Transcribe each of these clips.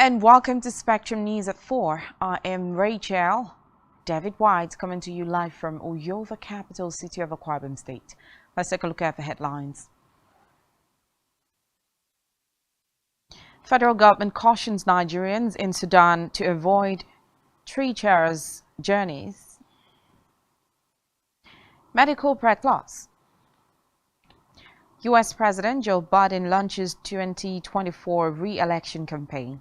And welcome to Spectrum News at 4. I am Rachel. David White coming to you live from Uyo, the capital city of Akwa Ibom State. Let's take a look at the headlines. Federal government cautions Nigerians in Sudan to avoid treacherous journeys. Medical prac loss. U.S. President Joe Biden launches 2024 re-election campaign.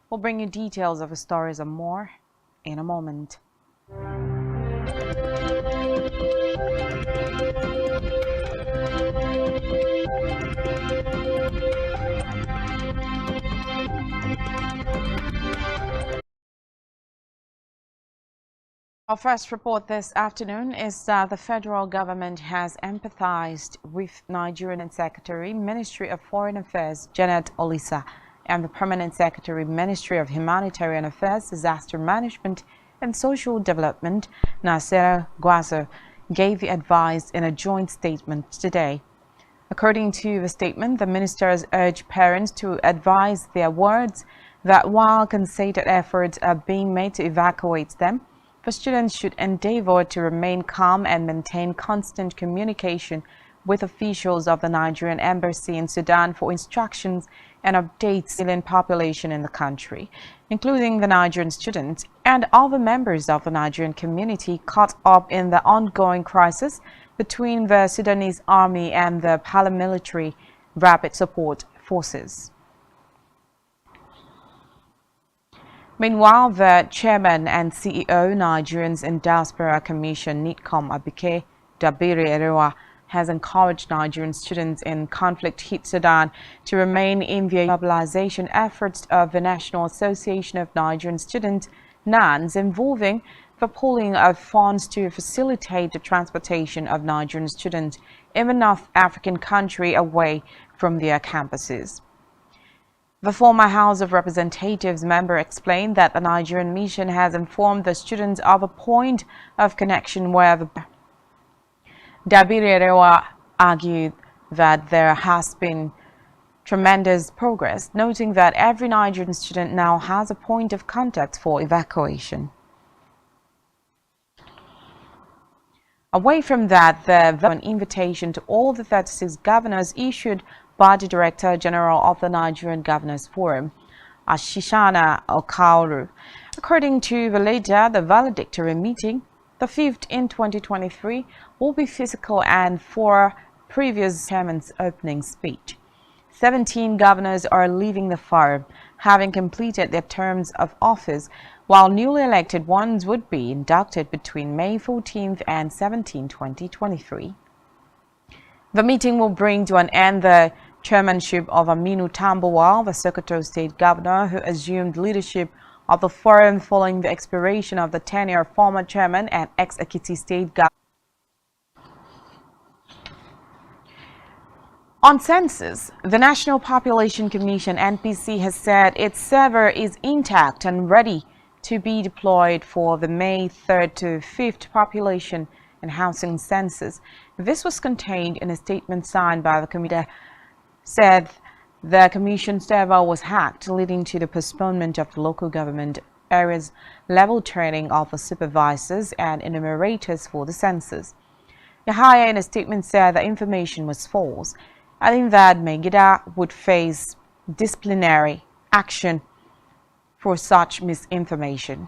We'll bring you details of the stories and more in a moment. Our first report this afternoon is that the federal government has empathized with Nigerian Secretary, Ministry of Foreign Affairs, Janet Olisa, and the Permanent Secretary, Ministry of Humanitarian Affairs, Disaster Management and Social Development, Nasser Gwazo, gave the advice in a joint statement today. According to the statement, the ministers urged parents to advise their wards that while concerted efforts are being made to evacuate them, the students should endeavor to remain calm and maintain constant communication with officials of the Nigerian Embassy in Sudan for instructions and updates on the population in the country, including the Nigerian students and other members of the Nigerian community caught up in the ongoing crisis between the Sudanese army and the paramilitary rapid support forces. Meanwhile, the chairman and CEO Nigerians in Diaspora Commission, NITCOM Abike Dabiri Erewa, has encouraged Nigerian students in conflict-hit Sudan to remain in the mobilization efforts of the National Association of Nigerian Students, NANS, involving the pooling of funds to facilitate the transportation of Nigerian students in the North African country away from their campuses. The former House of Representatives member explained that the Nigerian mission has informed the students of a point of connection where the Dabiri Erewa argued that there has been tremendous progress, noting that every Nigerian student now has a point of contact for evacuation. Away from that, an invitation to all the 36 governors issued by the Director General of the Nigerian Governors Forum, Ashishana Okauru. According to the leader, the valedictory meeting, the 5th in 2023, will be physical and for previous chairman's opening speech. 17 governors are leaving the forum, having completed their terms of office, while newly elected ones would be inducted between May 14th and 17, 2023. The meeting will bring to an end the chairmanship of Aminu Tambuwal, the Sokoto State Governor, who assumed leadership of the forum following the expiration of the tenure of former chairman and ex-Ekiti State Governor. On census, the National Population Commission (NPC) has said its server is intact and ready to be deployed for the May 3rd to 5th population and housing census. This was contained in a statement signed by the committee. Said the commission server was hacked, leading to the postponement of the local government areas level training of the supervisors and enumerators for the census. Yahaya in a statement said the information was false, adding that Megida would face disciplinary action for such misinformation.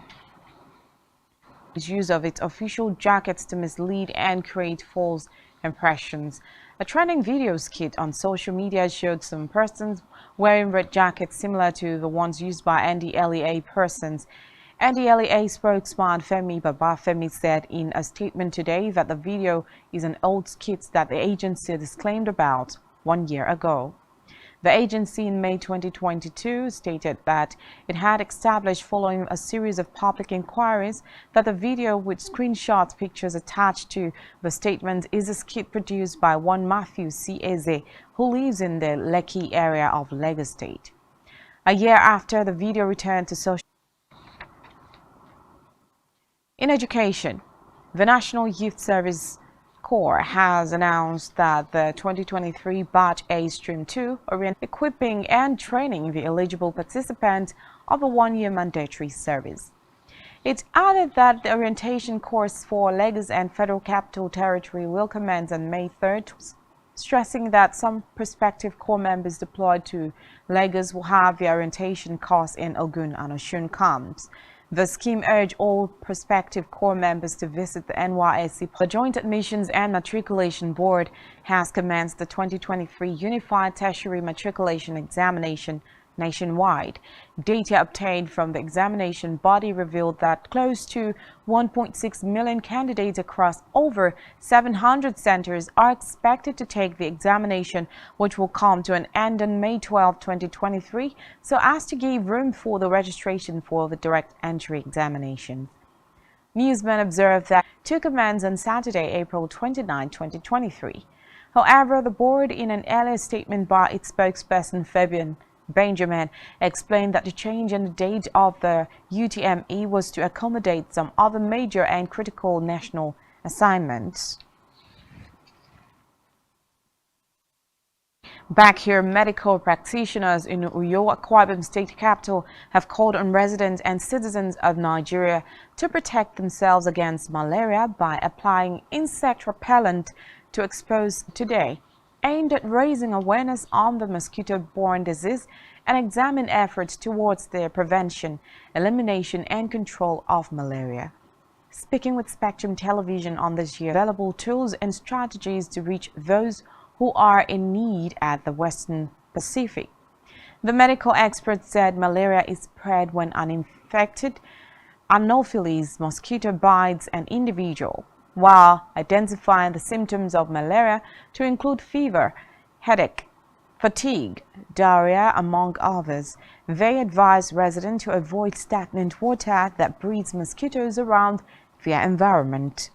Its use of its official jackets to mislead and create false impressions. A trending video skit on social media showed some persons wearing red jackets similar to the ones used by NDLEA persons. NDLEA spokesman Femi Babafemi said in a statement today that the video is an old skit that the agency disclaimed about 1 year ago. The agency in May 2022 stated that it had established, following a series of public inquiries, that the video with screenshots pictures attached to the statement is a skit produced by one Matthew C. Eze, who lives in the Lekki area of Lagos State. A year after the video returned to social. In education, the National Youth Service Corps has announced that the 2023 Batch A Stream 2 equipping and training the eligible participants of a one-year mandatory service. It added that the orientation course for Lagos and Federal Capital Territory will commence on May 3rd, stressing that some prospective Corps members deployed to Lagos will have the orientation course in Ogun and Osun camps. The scheme urged all prospective Corps members to visit the NYSC. The Joint Admissions and Matriculation Board has commenced the 2023 Unified Tertiary Matriculation Examination nationwide. Data obtained from the examination body revealed that close to 1.6 million candidates across over 700 centers are expected to take the examination, which will come to an end on May 12, 2023, so as to give room for the registration for the direct entry examination. Newsmen observed that to commence on Saturday, April 29, 2023. However, the board, in an earlier statement by its spokesperson Fabian Benjamin, explained that the change in the date of the UTME was to accommodate some other major and critical national assignments. Back here, medical practitioners in Uyo, Akwa Ibom State Capital, have called on residents and citizens of Nigeria to protect themselves against malaria by applying insect repellent to expose today, aimed at raising awareness on the mosquito-borne disease and examine efforts towards their prevention, elimination and control of malaria. Speaking with Spectrum Television on this year, available tools and strategies to reach those who are in need at the Western Pacific. The medical expert said malaria is spread when an infected Anopheles mosquito bites an individual, while identifying the symptoms of malaria to include fever, headache, fatigue, diarrhea, among others. They advise residents to avoid stagnant water that breeds mosquitoes around their environment.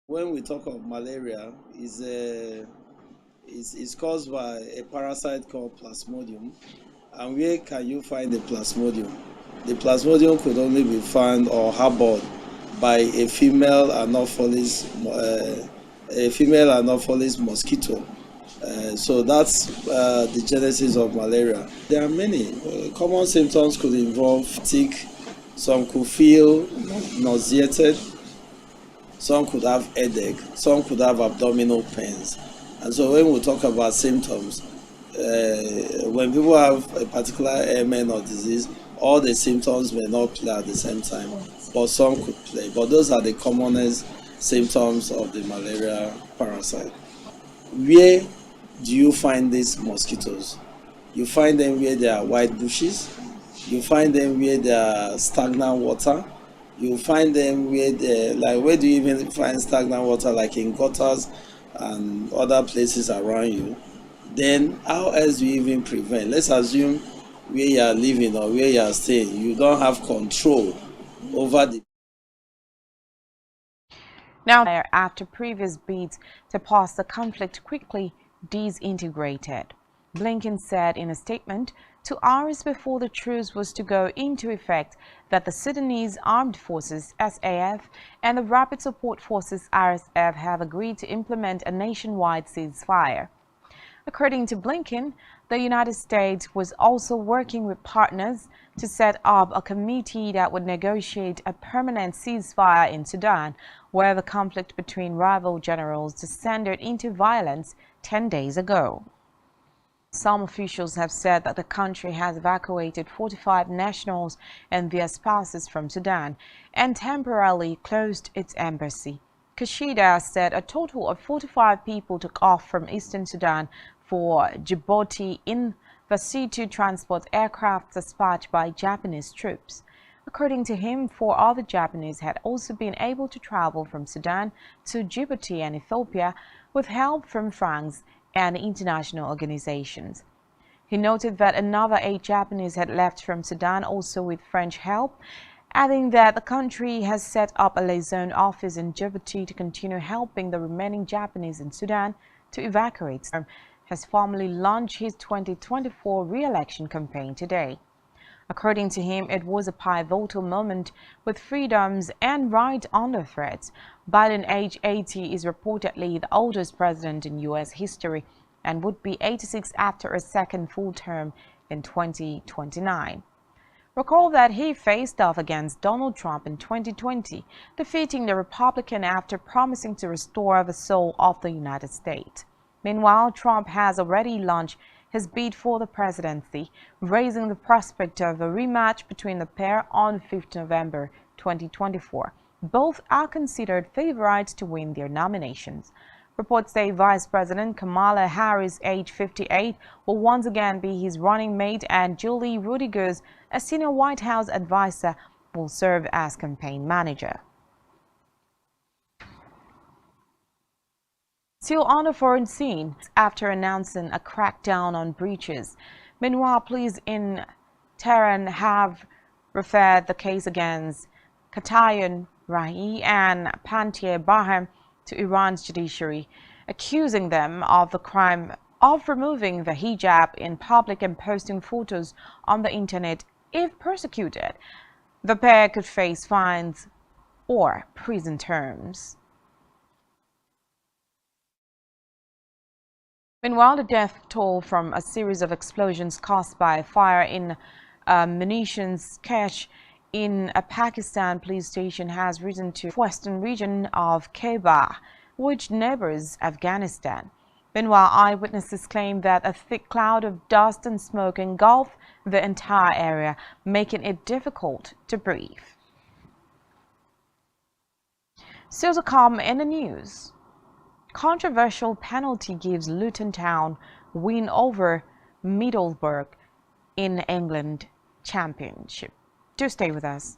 When we talk of malaria, it's caused by a parasite called Plasmodium. And where can you find the Plasmodium? The Plasmodium could only be found or harbored by a female Anopheles mosquito. So that's the genesis of malaria. There are many. Common symptoms could involve fatigue. Some could feel nauseated. Some could have headache. Some could have abdominal pains. And so when we talk about symptoms, when people have a particular ailment or disease, all the symptoms may not play at the same time, but some could play. But those are the commonest symptoms of the malaria parasite. Where do you find these mosquitoes? You find them where there are white bushes. You find them where there are stagnant water. You find them where where do you even find stagnant water? Like in gutters and other places around you. Then how else do you even prevent? Let's assume where you are living or where you are staying, you don't have control over the. Now, after previous bids to pause the conflict quickly disintegrated, Blinken said in a statement 2 hours before the truce was to go into effect that the Sudanese Armed Forces (SAF) and the Rapid Support Forces (RSF) have agreed to implement a nationwide ceasefire. According to Blinken, the United States was also working with partners to set up a committee that would negotiate a permanent ceasefire in Sudan, where the conflict between rival generals descended into violence 10 days ago. Some officials have said that the country has evacuated 45 nationals and their spouses from Sudan and temporarily closed its embassy. Kashida said a total of 45 people took off from eastern Sudan for Djibouti in the C-2 transport aircraft dispatched by Japanese troops. According to him, 4 other Japanese had also been able to travel from Sudan to Djibouti and Ethiopia with help from France and international organizations. He noted that another 8 Japanese had left from Sudan also with French help, adding that the country has set up a liaison office in Djibouti to continue helping the remaining Japanese in Sudan to evacuate. Has formally launched his 2024 re-election campaign today. According to him, it was a pivotal moment with freedoms and rights under threat, Biden, age 80, is reportedly the oldest president in U.S. history and would be 86 after a second full term in 2029. Recall that he faced off against Donald Trump in 2020, defeating the Republican after promising to restore the soul of the United States. Meanwhile, Trump has already launched his bid for the presidency, raising the prospect of a rematch between the pair on 5th November 2024. Both are considered favorites to win their nominations. Reports say Vice President Kamala Harris, age 58, will once again be his running mate, and Julie Rodriguez, a senior White House advisor, will serve as campaign manager. Still on the foreign scene after announcing a crackdown on breaches. Meanwhile, police in Tehran have referred the case against Katayan Rahi and Pantier Baham to Iran's judiciary, accusing them of the crime of removing the hijab in public and posting photos on the internet. If persecuted, the pair could face fines or prison terms. Meanwhile, the death toll from a series of explosions caused by a fire in a munitions cache in a Pakistan police station has risen to the western region of Khyber, which neighbors Afghanistan. Meanwhile, eyewitnesses claim that a thick cloud of dust and smoke engulfed the entire area, making it difficult to breathe. Still to come in the news. Controversial penalty gives Luton Town win over Middlesbrough in England Championship. Do stay with us.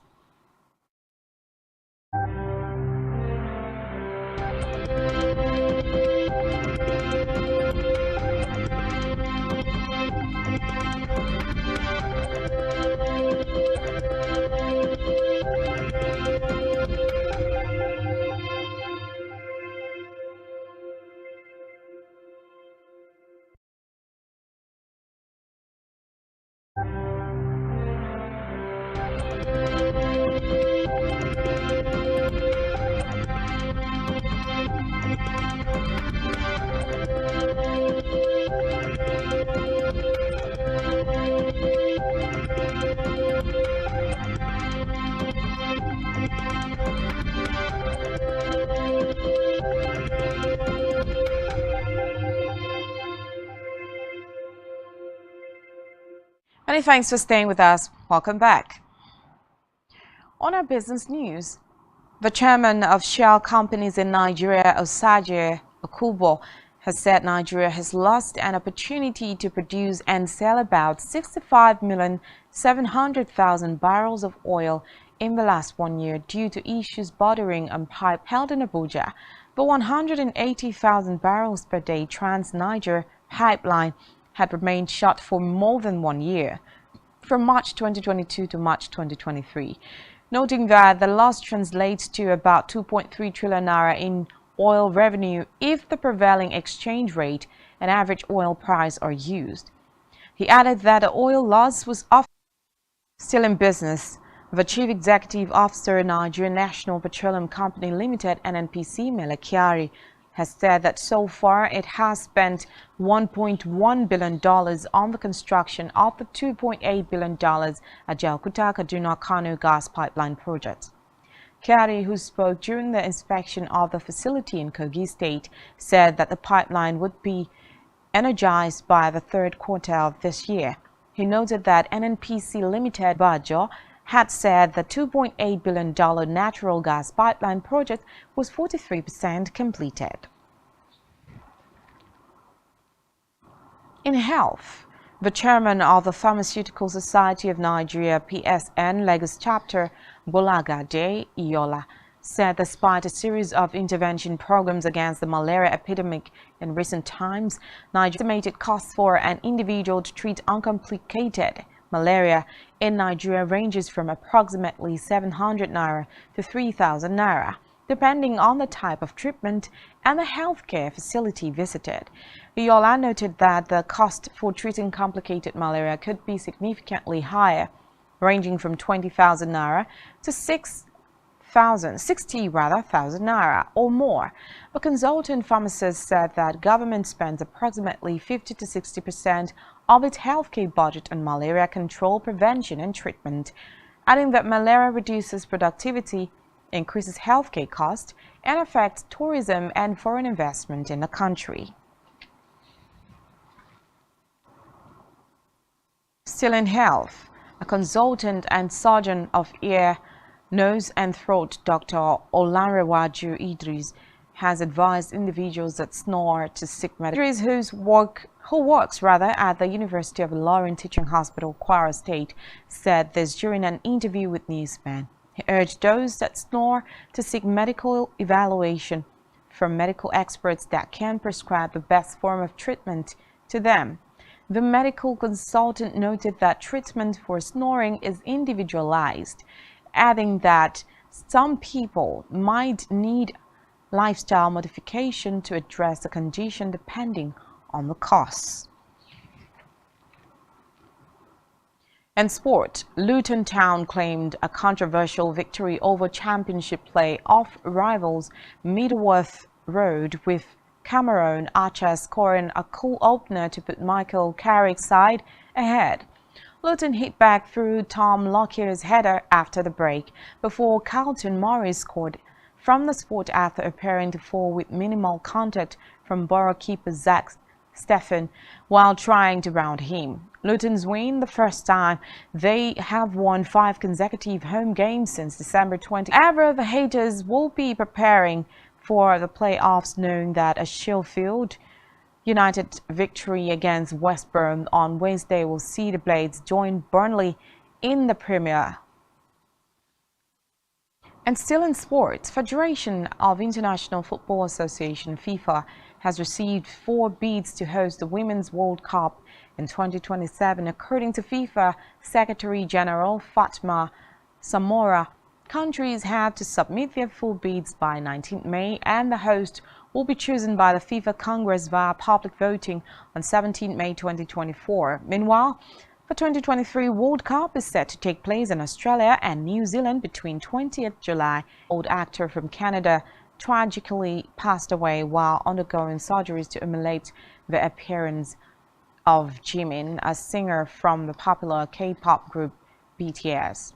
Many thanks for staying with us. Welcome back. On our business news, the chairman of Shell companies in Nigeria, Osaje Okubo, has said Nigeria has lost an opportunity to produce and sell about 65,700,000 barrels of oil in the last 1 year due to issues bordering on pipe held in Abuja. The 180,000 barrels per day Trans-Niger pipeline had remained shut for more than 1 year, from March 2022 to March 2023, noting that the loss translates to about 2.3 trillion naira in oil revenue if the prevailing exchange rate and average oil price are used. He added that the oil loss was still in business. The Chief Executive Officer, Nigerian National Petroleum Company Limited, NNPC, Mele Kyari, has said that so far it has spent $1.1 billion on the construction of the $2.8 billion Ajaokuta-Kaduna-Kano gas pipeline project. Kyari, who spoke during the inspection of the facility in Kogi State, said that the pipeline would be energized by the third quarter of this year. He noted that NNPC Limited Bajo had said the $2.8 billion natural gas pipeline project was 43% completed. In health, the chairman of the Pharmaceutical Society of Nigeria (PSN) Lagos chapter, Bolagade Iyola, said despite a series of intervention programs against the malaria epidemic in recent times, Nigeria's estimated cost for an individual to treat uncomplicated malaria in Nigeria ranges from approximately 700 naira to 3,000 naira, depending on the type of treatment and the healthcare facility visited. Viola noted that the cost for treating complicated malaria could be significantly higher, ranging from 20,000 naira to 6,000 thousand naira or more. A consultant pharmacist said that government spends approximately 50 to 60% of its healthcare budget on malaria control, prevention and treatment, adding that malaria reduces productivity, increases healthcare costs, and affects tourism and foreign investment in the country. Still in health, a consultant and surgeon of ear, nose and throat, Dr. Olanrewaju Idris, has advised individuals that snore to seek medical. Idris, who works at the University of Ilorin Teaching Hospital, Kwara State, said this during an interview with newsmen. He urged those that snore to seek medical evaluation from medical experts that can prescribe the best form of treatment to them. The medical consultant noted that treatment for snoring is individualized, adding that some people might need lifestyle modification to address the condition depending on the cause. In sport, Luton Town claimed a controversial victory over championship play-off rivals Middleworth Road, with Cameroon Archer scoring a cool opener to put Michael Carrick's side ahead. Luton hit back through Tom Lockyer's header after the break, before Carlton Morris scored from the spot after appearing to fall with minimal contact from Borough keeper Zach Stephen while trying to round him. Luton's win, the first time they have won 5 consecutive home games since December 20. However, the haters will be preparing for the playoffs, knowing that a Sheffield United victory against West Brom on Wednesday will see the Blades join Burnley in the Premier. And still in sports, Federation of International Football Association (FIFA) has received 4 bids to host the Women's World Cup in 2027, according to FIFA Secretary General Fatma Samora. Countries had to submit their full bids by 19 May, and the host will be chosen by the FIFA Congress via public voting on 17 May 2024. Meanwhile, the 2023 World Cup is set to take place in Australia and New Zealand between 20th July. Old actor from Canada tragically passed away while undergoing surgeries to emulate the appearance of Jimin, a singer from the popular K-pop group BTS.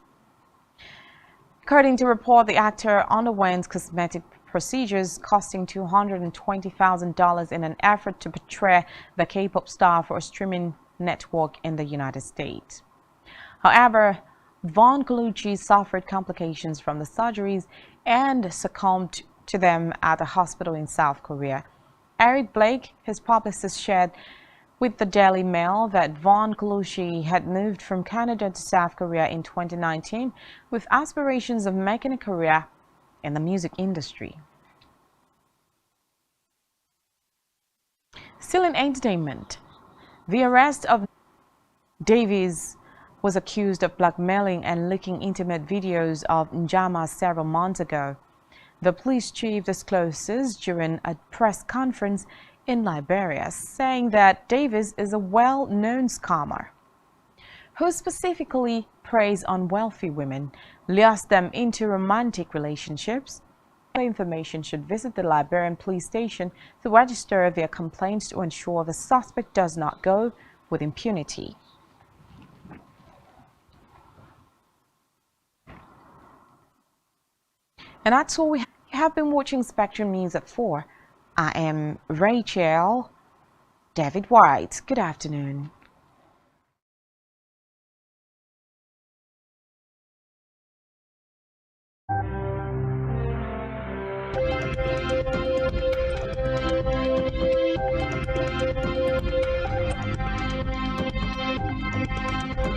According to report, the actor underwent cosmetic procedures costing $220,000 in an effort to portray the K-pop star for a streaming network in the United States. However, Von Colucci suffered complications from the surgeries and succumbed to them at a hospital in South Korea. Eric Blake, his publicist, shared with the Daily Mail that Von Colucci had moved from Canada to South Korea in 2019 with aspirations of making a career in the music industry. Still in entertainment, the arrest of Davies was accused of blackmailing and leaking intimate videos of Njama several months ago. The police chief discloses during a press conference in Liberia, saying that Davies is a well-known scammer who specifically preys on wealthy women, lures them into romantic relationships. For information should visit the Liberian police station to register their complaints to ensure the suspect does not go with impunity. And that's all we have been watching Spectrum News at 4. I am Rachel David White. Good afternoon.